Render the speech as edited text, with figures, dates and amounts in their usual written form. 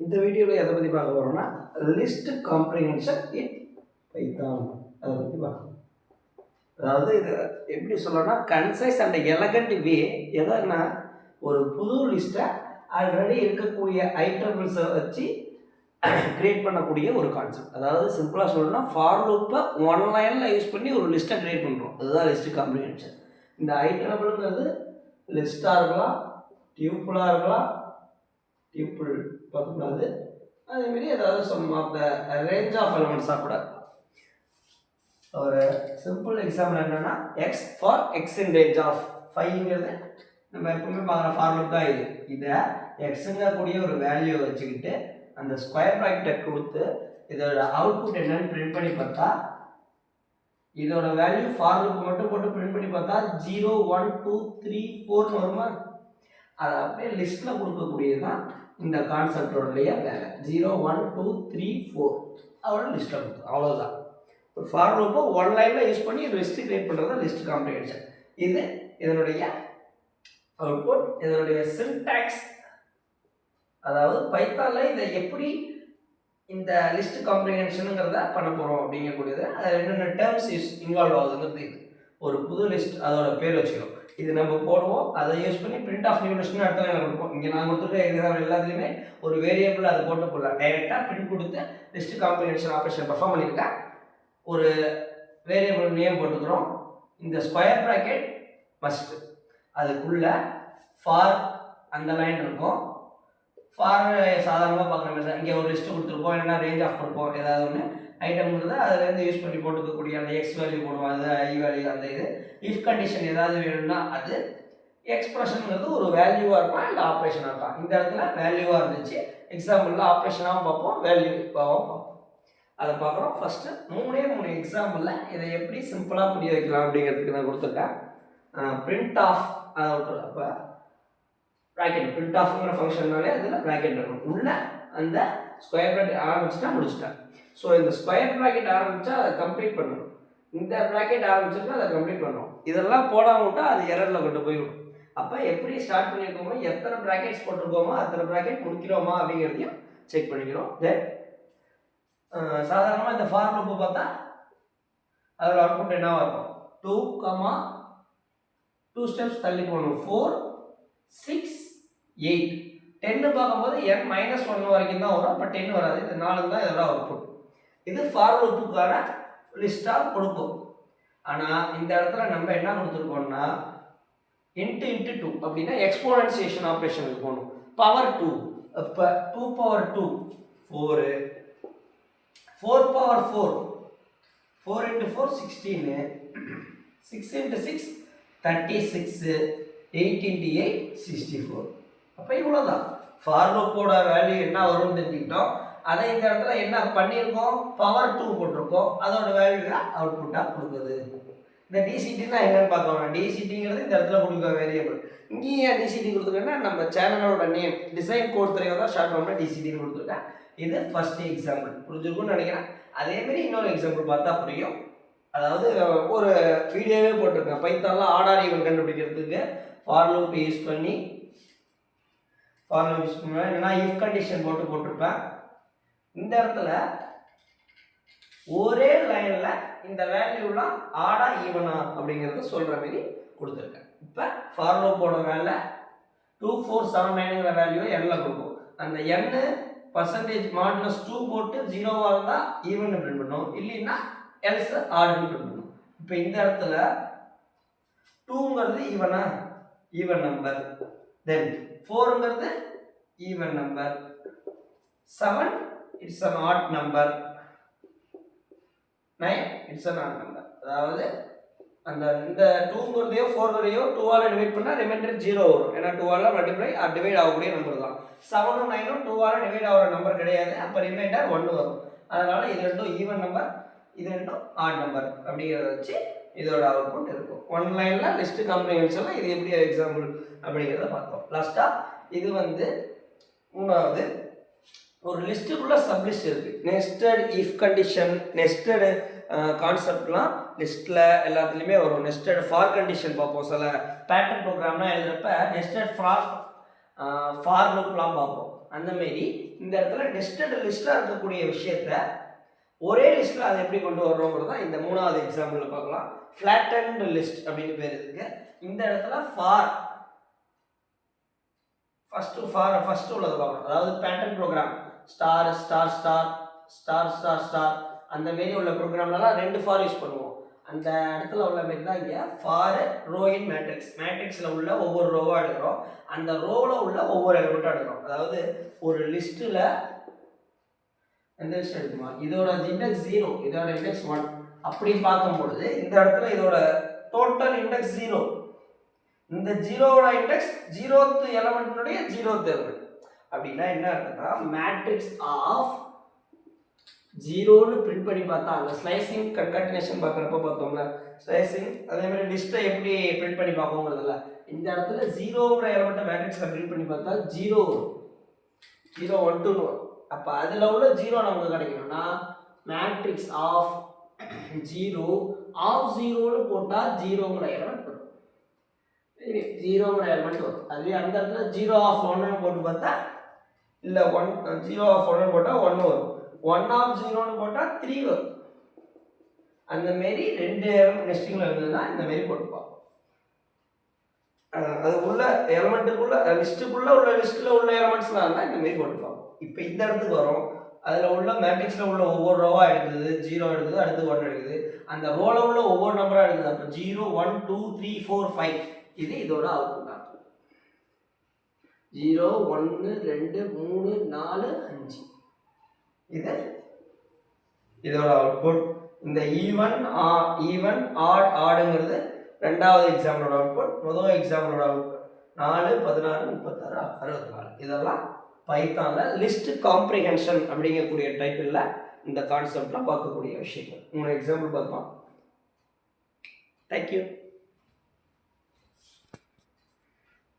இந்த வீடியோவில் எதை பற்றி பார்க்க போகிறோம்னா லிஸ்ட் காம்ப்ரிஹென்ஷன் இன் பைத்தான் அதை பற்றி பார்க்கணும். அதாவது இது எப்படி சொல்லணும்னா கன்சைஸ் அண்ட் எலகண்ட் வே எதனா ஒரு புது லிஸ்ட்டை ஆல்ரெடி இருக்கக்கூடிய ஐட்டம்ஸை வச்சு கிரியேட் பண்ணக்கூடிய ஒரு கான்செப்ட். அதாவது சிம்பிளாக சொல்லணும்னா ஃபார் லூப்பை ஒன் லைனில் யூஸ் பண்ணி ஒரு லிஸ்ட்டை கிரியேட் பண்ணுறோம். அதுதான் லிஸ்ட் காம்ப்ரிஹென்ஷன். இந்த ஐட்டம்ங்கிறது லிஸ்ட்டாக இருக்கலாம், டியூப்புளாக இருக்கலாம், டியூப்புள் பார்க்கக்கூடாது, அதேமாரி ஏதாவது sum of the range of எலமெண்ட்ஸாக கூட. ஒரு சிம்பிள் எக்ஸாம்பிள் என்னென்னா x for x in range of 5ங்கிறது நம்ம எப்பவுமே பார்க்குற ஃபார்முலா தான். இதை எக்ஸுங்கக்கூடிய ஒரு வேல்யூ வச்சுக்கிட்டு அந்த ஸ்கொயர் ப்ராக்கெட்டை கொடுத்து இதோட அவுட்புட் என்னன்னு பிரிண்ட் பண்ணி பார்த்தா இதோட வேல்யூ ஃபார்முக்கு மட்டும் போட்டு பிரிண்ட் பண்ணி பார்த்தா 0 1 2 3 4 வருமா? அதை அப்படியே லிஸ்ட்டில் கொடுக்கக்கூடியது தான் இந்த கான்செப்டோடைய வேலை. 0 1 2 3 4 அவரோட லிஸ்ட்டில் கொடுக்கும், அவ்வளோதான். ஒரு ஃபார் லூப்பை ஒன் லைனில் யூஸ் பண்ணி லிஸ்ட்டு கிரியேட் பண்ணுறது தான் லிஸ்ட் காம்ப்ரிஹென்ஷன். இது இதனுடைய அவுட்புட், இதனுடைய சின்டாக்ஸ். அதாவது பைத்தானில் இதை எப்படி இந்த லிஸ்ட் காம்ப்ரிஹென்ஷனுங்கிறத பண்ண போகிறோம் அப்படிங்கக்கூடியது. அதில் என்னென்ன டேர்ம்ஸ் இன்வால்வ் ஆகுதுங்கிறது. இது ஒரு புது லிஸ்ட், அதோட பேர் வச்சுக்கிறோம். இது நம்ம போடுவோம், அதை யூஸ் பண்ணி பிரிண்ட் ஆஃப் நியூ லிஸ்ட்னு அடுத்த லைனில் கொடுப்போம். இங்கே நான் கொடுத்துருக்க எக்ஸாம்பிள் எல்லாத்துலேயுமே ஒரு வேரியபிள் அதை போட்டு போடலாம். டைரெக்டாக பிரிண்ட் கொடுத்து லிஸ்ட் காம்ப்ரிஹென்ஷன் ஆப்ரேஷன் பர்ஃபார்ம் பண்ணியிருக்கேன். ஒரு வேரியபிள் நேம் போட்டுக்கிறோம். இந்த ஸ்கொயர் ப்ராக்கெட் மஸ்ட், அதுக்குள்ள ஃபார் அந்த லைன் இருக்கும். ஃபார் சாதாரணமாக பார்க்குற மாதிரி தான். இங்கே ஒரு லிஸ்ட்டு கொடுத்துருப்போம், இல்லைன்னா ரேஞ்ச் ஆஃப் கொடுப்போம், ஏதாவது ஒன்று ஐட்டம்ங்கிறது அதுலேருந்து யூஸ் பண்ணி போட்டுக்கக்கூடிய அந்த எக்ஸ் வேல்யூ போடுவோம், அது ஐ வேல்யூ, அந்த இது இஃப் கண்டிஷன் ஏதாவது வேணும்னா அது எக்ஸ்பிரஷனுங்கிறது ஒரு வேல்யூவாக இருக்கும் இல்லை ஆப்ரேஷனாக இருக்கும். இந்த இடத்துல வேல்யூவாக இருந்துச்சு, எக்ஸாம்பிளில் ஆப்ரேஷனாகவும் பார்ப்போம், வேல்யூவாகவும் பார்ப்போம். அதை பார்க்குறோம். ஃபஸ்ட்டு 3 எக்ஸாம்பிளில் இதை எப்படி சிம்பிளாக புரிய வைக்கலாம் அப்படிங்கிறதுக்கு நான் கொடுத்துருக்கேன். பிரிண்ட் ஆஃப், அப்போ ப்ராக்கெட் பிரிண்ட் ஆஃப்ங்கிற ஃபங்க்ஷன்னாலே அதில் ப்ராக்கெட் இருக்கும். உள்ள அந்த ஸ்கொயர் ப்ராக்கெட் ஆரம்பிச்சுட்டா முடிச்சுட்டேன். ஸோ இந்த ஸ்கொயர் ப்ராக்கெட் ஆரம்பித்தா அதை கம்ப்ளீட் பண்ணணும், இந்த ப்ராக்கெட் ஆரம்பிச்சிருக்கா அதை கம்ப்ளீட் பண்ணணும். இதெல்லாம் போடாமல் விட்டால் அது எரரில் கொண்டு போய்விடும். அப்போ எப்படி ஸ்டார்ட் பண்ணியிருக்கோமோ, எத்தனை ப்ராக்கெட்ஸ் போட்டிருக்கோமோ அத்தனை ப்ராக்கெட் முடிக்கிறோமா அப்படிங்கிறதையும் செக் பண்ணிக்கிறோம். தென் சாதாரணமாக இந்த ஃபார் லூப்பு பார்த்தா அதோட அவுட்புட் என்னவாக இருக்கும்? 2, 2 ஸ்டெப்ஸ் தள்ளி போகணும். 4 6 8 10 பார்க்கும்போது n -1 வரைக்கும் தான் வரும். அப்போ 10 வராது. இந்த 4 தான் இதோட அவுட்புட். இது ஃபார் லூப்புக்கான லிஸ்ட்டாக கொடுக்கும். ஆனால் இந்த இடத்துல நம்ம என்ன கொடுத்துருக்கோம்னா இன்ட்டு 2 அப்படின்னா எக்ஸ்போனன்சியேஷன் ஆப்ரேஷனுக்கு போகணும். பவர் 2, அப்போ 2 power 2 4, 4 power 4 4 into 4 16, 6 into 6 36, 8 into 8 64. அப்போ இவ்வளோ தான் ஃபார் லூப்போட வேல்யூ என்ன வரும்னு தெரிஞ்சுக்கிட்டோம். அதை இந்த இடத்துல என்ன பண்ணியிருக்கோம், பவர் 2 போட்டிருக்கோம், அதோட வேல்யூ தான் அவுட்புட்டாக கொடுக்குது. இந்த டிசிடினா என்னென்னு பார்க்கணும். டிசிடிங்கிறது இந்த இடத்துல கொடுக்குற வேரியபிள். இங்கேயும் டிசிடி கொடுத்துருக்கேன்னா நம்ம சேனலோட நேம் டிசைன் கோட் தெரியாத தான் ஷார்ட் ஃபார்மில் டிசிடின்னு கொடுத்துருக்கேன். இது ஃபஸ்ட்டு எக்ஸாம்பிள் புரிஞ்சிருக்கும்னு நினைக்கிறேன். அதேமாரி இன்னொரு எக்ஸாம்பிள் பார்த்தா புரியும். அதாவது ஒரு வீடியோவே போட்டிருக்கேன் பைத்தானில் ஆர்டர் ஈவன் கண்டுபிடிக்கிறதுக்கு ஃபார் லூப் யூஸ் பண்ணி என்னன்னா இஃப் கண்டிஷன் போட்டிருப்பேன். இந்த இடத்துல ஒரே லைனில் இந்த வேல்யூலாம் ஆடா ஈவனா அப்படிங்கிறத சொல்கிற மாதிரி கொடுத்துருக்கேன். இப்போ ஃபார் லூப்போட வேலை 2479ங்கிற வேல்யூவை எண்ணில் கொடுக்கும். அந்த எண்ணு %(2) போட்டு 0வாக இருந்தால் ஈவன் பிரிண்ட் பண்ணும், இல்லைன்னா எல்ஸ் ஆடுன்னு பிரிண்ட் பண்ணும். இப்போ இந்த இடத்துல 2ங்கிறது ஈவன் நம்பர், தென் 4ங்கிறது even number, 7 it's an odd number, 9 it's an odd number. அதாவது அந்த இந்த 2ங்கிறதையோ 4ங்கிறதையோ 2ஆல் டிவைட் பண்ணால் ரிமைண்டர் 0 வரும். ஏன்னா 2ஆல் மல்டிப்ளை டிவைட் ஆகக்கூடிய நம்பர் தான். 7ம் 9ம் 2ஆல் டிவைட் ஆகிற நம்பர் கிடையாது. அப்போ ரிமைண்டர் 1 வரும். அதனால் இது ரெண்டும் ஈவன் நம்பர், இது ரெண்டும் ஆட் நம்பர் அப்படிங்கிறத வச்சு இதோட அவுட்புட் இருக்கும். ஒன் லைனில் லிஸ்ட் காம்ப்ரிஹென்ஷனில் இது எப்படி எக்ஸாம்பிள் அப்படிங்கிறத பார்த்தோம். லாஸ்ட்டாக இது மூணாவது ஒரு லிஸ்ட்டுக்குள்ளே சப்லிஸ்ட் இருக்குது. நெஸ்டட் இஃப் கண்டிஷன், நெஸ்டடு கான்செப்ட்லாம் லிஸ்ட்டில் எல்லாத்துலேயுமே வரும். நெஸ்டட் ஃபார் கண்டிஷன் பார்ப்போம். சில பேட்டர்ன் ப்ரோக்ராம்லாம் எழுதுறப்ப நெஸ்டட் ஃபார் ஃபார் லூப்லாம் பார்ப்போம். அந்தமாரி இந்த இடத்துல நெஸ்டட் லிஸ்ட்டாக இருக்கக்கூடிய விஷயத்த ஒரே லிஸ்ட்டில் அதை எப்படி கொண்டு வர்றோங்கிறது தான் இந்த 3வது எக்ஸாம்பிளில் பார்க்கலாம். ஃப்ளாட்டன்டு லிஸ்ட் அப்படின்னு பேர் இருக்கு. இந்த இடத்துல ஃபார் ஃபஸ்ட்டு உள்ளது பார்க்கணும். அதாவது pattern program star star star star star star அந்த மாரி உள்ள ப்ரோக்ராம்லலாம் 2 ஃபார் யூஸ் பண்ணுவோம். அந்த இடத்துல உள்ள மாரி தான் இங்கே ஃபார் ரோ இன் மேட்ரிக்ஸில் உள்ள ஒவ்வொரு ரோவாக எடுக்கிறோம். அந்த ரோவில் உள்ள ஒவ்வொரு எலிமெண்ட்டாக எடுக்கிறோம். அதாவது ஒரு லிஸ்ட்டில் எந்த லிஸ்ட் எடுக்குமா, இதோட இண்டெக்ஸ் 0, இதோட இண்டெக்ஸ் 1 அப்படி பார்க்கும்பொழுது இந்த இடத்துல இதோட டோட்டல் இண்டெக்ஸ் 0, இந்த 0வோட இண்டெக்ஸ் 0th எலிமெண்ட்னுடைய 0th எலிமெண்ட். அப்படின்னா என்ன அர்த்தம்னா மேட்ரிக்ஸ் ஆஃப் 0ன்னு பிரிண்ட் பண்ணி பார்த்தா அந்த ஸ்லைசிங் கன்காட்டினேஷன் பார்க்குறப்ப பார்த்தோம்ல ஸ்லைசிங், அதே மாதிரி லிஸ்ட்டை எப்படி பிரிண்ட் பண்ணி பார்ப்போங்கிறதுல இந்த இடத்துல 0ங்கிற எலிமெண்ட்டை மேட்ரிக்ஸில் பிரிண்ட் பண்ணி பார்த்தா 0 வரும், 0 1 2 வரும். அப்போ அதில் உள்ள 0 நமக்கு கிடைக்கணும்னா மேட்ரிக்ஸ் ஆஃப் 0 ஆஃப் 0ன்னு போட்டால் 0ங்கிற எலிமெண்ட் வரும், 0ங்கிற எலிமெண்ட் வரும். அதுவே அந்த இடத்துல 0 ஆஃப் 1ன்னு போட்டு பார்த்தா இல்லை 0 ஆஃப் 1ன்னு போட்டால் 1 வரும், 1 ஆஃப் 0ன்னு போட்டால் 3 வரும். அந்த மாரி 2 நெஸ்டிங்கில் இருந்ததுன்னா இந்த மாரி போட்டுப்போம். அது உள்ள எலிமெண்ட்டுக்குள்ள லிஸ்ட்டுக்குள்ளே உள்ள லிஸ்ட்டில் உள்ள எலிமெண்ட்ஸ்லாம் இருந்தால் இந்த மாரி போட்டுப்போம். இப்போ இந்த இடத்துக்கு வரும், அதில் உள்ள மேட்ரிக்ஸில் உள்ள ஒவ்வொரு ரோவாக எடுக்குது, 0 எடுக்குது, அடுத்து 1 எடுக்குது, அந்த ரோவில் உள்ள ஒவ்வொரு நம்பராக எடுக்குது. அப்போ 0 1 2 3 4 5 இது இதோட அவுட்புட் ஆகும். 0 1 2 3 4 5 இது இதோட அவுட்புட். இந்த ஈவன் ஆட் ஆடுங்கிறது 2வது எக்ஸாம்பிளோட அவுட்புட். முதல் எக்ஸாம்பிளோட அவுட்புட் 4 16 36 64. இதெல்லாம் பைத்தானில் லிஸ்ட் காம்ப்ரிஹென்ஷன் அப்படிங்கக்கூடிய டைட்டிலில் இந்த கான்செப்டில் பார்க்கக்கூடிய விஷயங்கள். 3 எக்ஸாம்பிள் பார்க்கலாம். தேங்க்யூ.